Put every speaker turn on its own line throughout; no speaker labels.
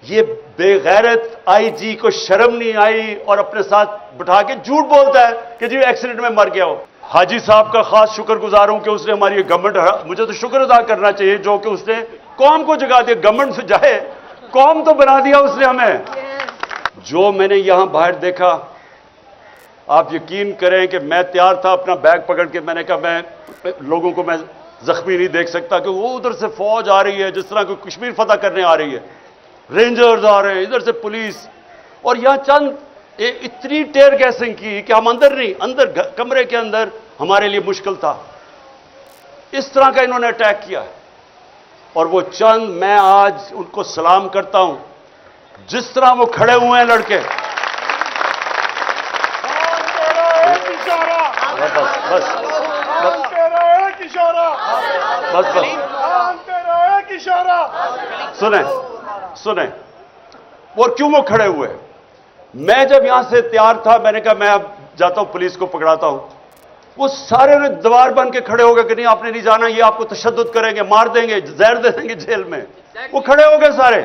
ये बेगैरत आईजी को शर्म नहीं आई और अपने साथ बिठा के झूठ बोलता है कि जी एक्सीडेंट में मर गया हो। हाजी साहब का खास शुक्रगुजार हूं कि उसने हमारी गवर्नमेंट, मुझे तो शुक्र अदा करना चाहिए जो कि उसने कौम को जगा दिया। गवर्नमेंट से जाए कौम तो बना दिया उसने हमें। जो मैंने यहां बाहर देखा, आप यकीन करें कि मैं तैयार था अपना बैग पकड़ के, मैंने कहा मैं लोगों को मैं जख्मी नहीं देख सकता कि वो उधर से फौज आ रही है जिस तरह कोई कश्मीर फतह करने आ रही है, रेंजर्स आ रहे हैं, इधर से पुलिस, और यहां चंद इतनी टेयर गैसिंग की कि हम अंदर नहीं, अंदर कमरे के अंदर हमारे लिए मुश्किल था। इस तरह का इन्होंने अटैक किया और वो चंद, मैं आज उनको सलाम करता हूं जिस तरह वो खड़े हुए हैं लड़के। बस सुने सुने, और क्यों वो खड़े हुए? मैं जब यहां से तैयार था, मैंने कहा मैं अब जाता हूं, पुलिस को पकड़ाता हूं। वो सारे ने दीवार बन के खड़े हो गए कि नहीं आपने नहीं जाना, ये आपको तशद्दुद करेंगे, मार देंगे, जहर दे देंगे जेल में। वो खड़े हो गए सारे,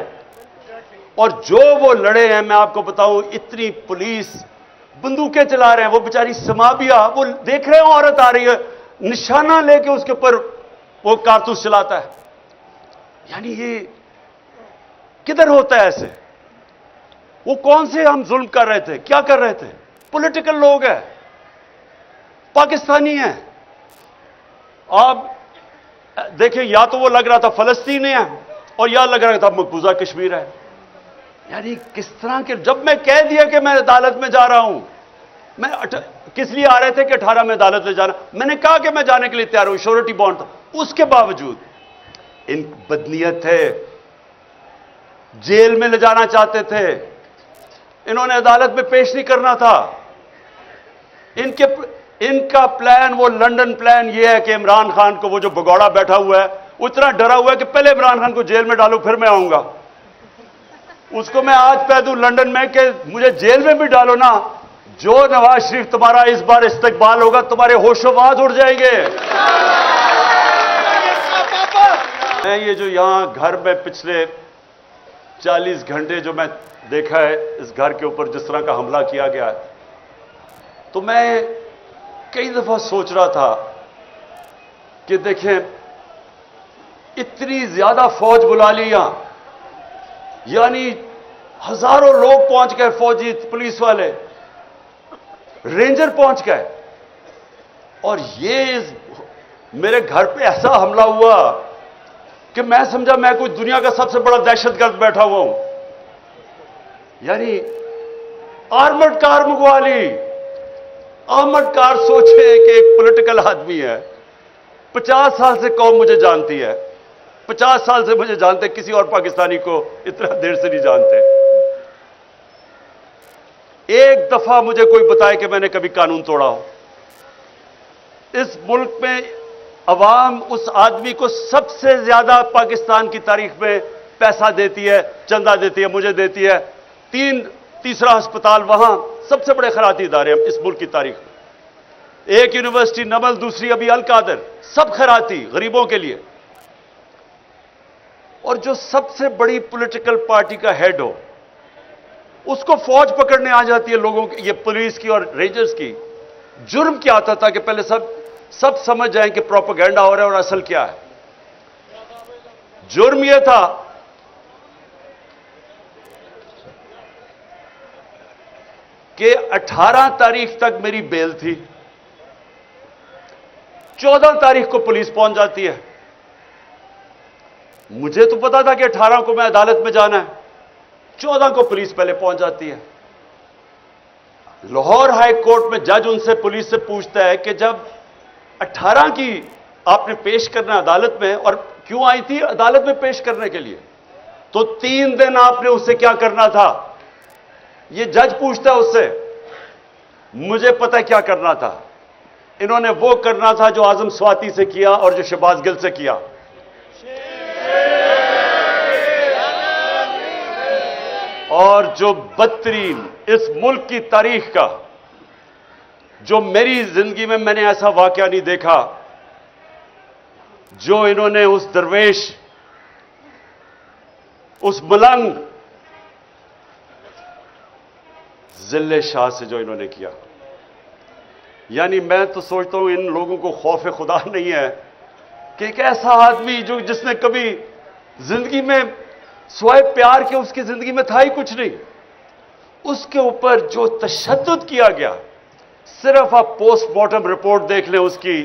और जो वो लड़े हैं मैं आपको बताऊं, इतनी पुलिस बंदूकें चला रहे हैं। वो बेचारी समाबिया, वो देख रहे हो औरत आ रही है, निशाना लेके उसके ऊपर वो कारतूस चलाता है। यानी ये किधर होता है ऐसे? वो कौन से हम जुल्म कर रहे थे, क्या कर रहे थे? पॉलिटिकल लोग हैं, पाकिस्तानी हैं। आप देखें, या तो वो लग रहा था फलस्तीन है और या लग रहा था मकबूजा कश्मीर है। यानी किस तरह के, जब मैं कह दिया कि मैं अदालत में जा रहा हूं, मैं किस लिए आ रहे थे कि 18 में अदालत में जाना, मैंने कहा कि मैं जाने के लिए तैयार हूं, श्योरिटी बॉन्ड था, उसके बावजूद इन बदनीयत थे, जेल में ले जाना चाहते थे, इन्होंने अदालत में पेश नहीं करना था। इनका प्लान, वो लंदन प्लान ये है कि इमरान खान को, वो जो भगौड़ा बैठा हुआ है वो इतना डरा हुआ है कि पहले इमरान खान को जेल में डालो फिर मैं आऊंगा। उसको मैं आज कह दूं लंदन में कि मुझे जेल में भी डालो ना, जो नवाज शरीफ तुम्हारा इस बार इस्तकबाल होगा, तुम्हारे होशोवाज उड़ जाएंगे। मैं ये जो यहां घर में पिछले 40 घंटे जो मैं देखा है इस घर के ऊपर जिस तरह का हमला किया गया है, तो मैं कई दफा सोच रहा था कि देखें इतनी ज्यादा फौज बुला ली यहां, यानी हजारों लोग पहुंच गए, फौजी, पुलिस वाले, रेंजर पहुंच गए, और ये मेरे घर पे ऐसा हमला हुआ कि मैं समझा मैं कोई दुनिया का सबसे बड़ा दहशतगर्द बैठा हुआ हूं। यानी आर्मर्ड कार मंगवा ली। आर्मर्ड कार, सोचे कि एक पॉलिटिकल आदमी है, 50 साल से कौम मुझे जानती है, 50 साल से मुझे जानते, किसी और पाकिस्तानी को इतना देर से नहीं जानते। एक दफा मुझे कोई बताए कि मैंने कभी कानून तोड़ा हो। इस मुल्क में अवाम उस आदमी को सबसे ज्यादा पाकिस्तान की तारीख में पैसा देती है, चंदा देती है, मुझे देती है। तीसरा अस्पताल वहां, सबसे बड़े खैराती इदारे हैं इस मुल्क की तारीख में। एक यूनिवर्सिटी नमल, दूसरी अभी अल कादर, सब खैराती गरीबों के लिए। और जो सबसे बड़ी पॉलिटिकल पार्टी का हेड हो, उसको फौज पकड़ने आ जाती है लोगों की, ये पुलिस की और रेंजर्स की। जुर्म क्या आता था कि पहले सब समझ जाएं कि प्रोपेगेंडा हो रहा है और असल क्या है। जुर्म यह था कि 18 तारीख तक मेरी बेल थी, 14 तारीख को पुलिस पहुंच जाती है। मुझे तो पता था कि 18 को मैं अदालत में जाना है, 14 को पुलिस पहले पहुंच जाती है। लाहौर हाई कोर्ट में जज उनसे, पुलिस से पूछता है कि जब 18 की आपने पेश करना अदालत में, और क्यों आई थी अदालत में पेश करने के लिए, तो 3 दिन आपने उससे क्या करना था? यह जज पूछता है उससे। मुझे पता है क्या करना था। इन्होंने वो करना था जो आजम स्वाति से किया और जो शहबाज गिल से किया। और जो बदतरीन इस मुल्क की तारीख का, जो मेरी जिंदगी में मैंने ऐसा वाकया नहीं देखा, जो इन्होंने उस दरवेश, उस मलंग, जिल्ले शाह से जो इन्होंने किया, यानी मैं तो सोचता हूं इन लोगों को खौफ खुदा नहीं है कि एक ऐसा आदमी जो जिसने कभी जिंदगी में स्वाय प्यार के उसकी जिंदगी में था ही कुछ नहीं, उसके ऊपर जो तशद्दुद किया गया। सिर्फ आप पोस्टमार्टम रिपोर्ट देख लें उसकी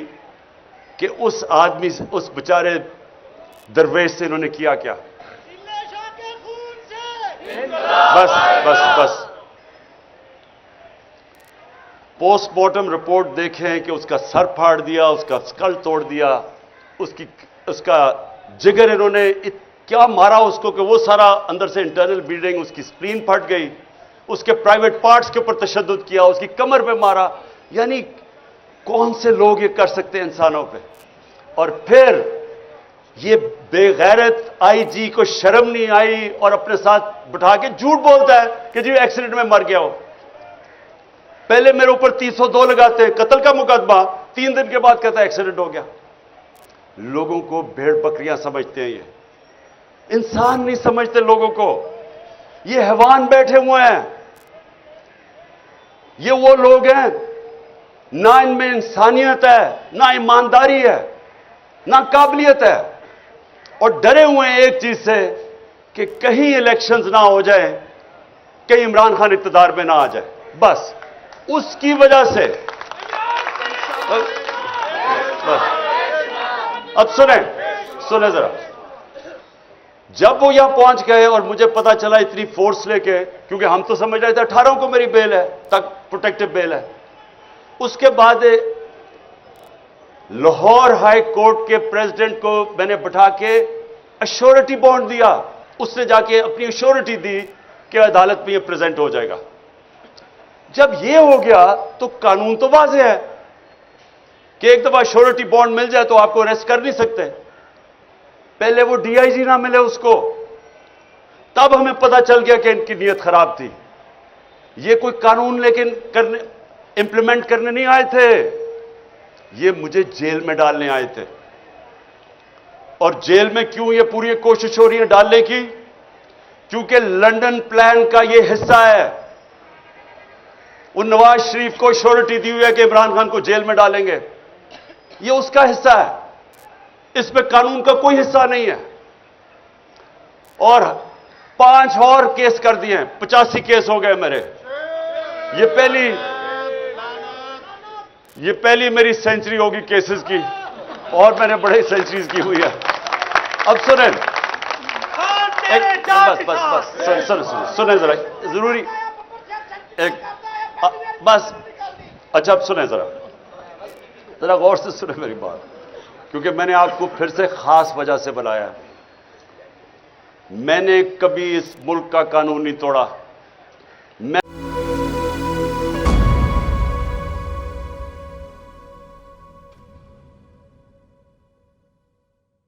कि उस आदमी से, उस बेचारे दरवेश से इन्होंने किया क्या। बस बस बस पोस्टमार्टम रिपोर्ट देखें कि उसका सर फाड़ दिया, उसका स्कल तोड़ दिया, उसका जिगर इन्होंने क्या मारा उसको कि वो सारा अंदर से इंटरनल ब्लीडिंग, उसकी स्प्लीन फट गई, उसके प्राइवेट पार्ट्स के ऊपर तशद्दुद किया, उसकी कमर पे मारा। यानी कौन से लोग ये कर सकते हैं इंसानों पे। और फिर ये बेगैरत आईजी को शर्म नहीं आई और अपने साथ बिठा के झूठ बोलता है कि जी एक्सीडेंट में मर गया हो। पहले मेरे ऊपर 302 लगाते हैं, कत्ल का मुकदमा, 3 दिन के बाद कहता है एक्सीडेंट हो गया। लोगों को भेड़ बकरियां समझते हैं, ये इंसान नहीं समझते लोगों को। ये हैवान बैठे हुए हैं, ये वो लोग हैं ना इनमें इंसानियत है, ना ईमानदारी है, ना काबिलियत है, और डरे हुए हैं एक चीज से कि कहीं इलेक्शंस ना हो जाए, कहीं इमरान खान इक़्तिदार में ना आ जाए। बस उसकी वजह से अब सुने जरा, जब वो यहां पहुंच गए और मुझे पता चला इतनी फोर्स लेके, क्योंकि हम तो समझ रहे थे 18 को मेरी बेल है, तक प्रोटेक्टिव बेल है। उसके बाद लाहौर हाई कोर्ट के प्रेसिडेंट को मैंने बिठा के अश्योरिटी बॉन्ड दिया, उसने जाके अपनी अश्योरिटी दी कि अदालत में ये प्रेजेंट हो जाएगा। जब ये हो गया तो कानून तो वाज़ेह है कि एक दफा अश्योरिटी बॉन्ड मिल जाए तो आपको अरेस्ट कर नहीं सकते। पहले वो डीआईजी ना मिले उसको, तब हमें पता चल गया कि इनकी नीयत खराब थी। ये कोई कानून लेकिन इंप्लीमेंट करने नहीं आए थे, ये मुझे जेल में डालने आए थे। और जेल में क्यों ये पूरी कोशिश हो रही है डालने की? क्योंकि लंदन प्लान का ये हिस्सा है। वो नवाज शरीफ को श्योरिटी दी हुई है कि इमरान खान को जेल में डालेंगे, ये उसका हिस्सा है, इसमें कानून का कोई हिस्सा नहीं है। और 5 और केस कर दिए, 85 केस हो गए मेरे। ये पहली मेरी सेंचुरी होगी केसेस की, और मैंने बड़े सेंचुरीज की हुई है। अब सुने, सुने जरा, जरूरी एक बस, अच्छा अब सुने जरा गौर से सुने मेरी बात, क्योंकि मैंने आपको फिर से खास वजह से बुलाया। मैंने कभी इस मुल्क का कानून नहीं तोड़ा। मैं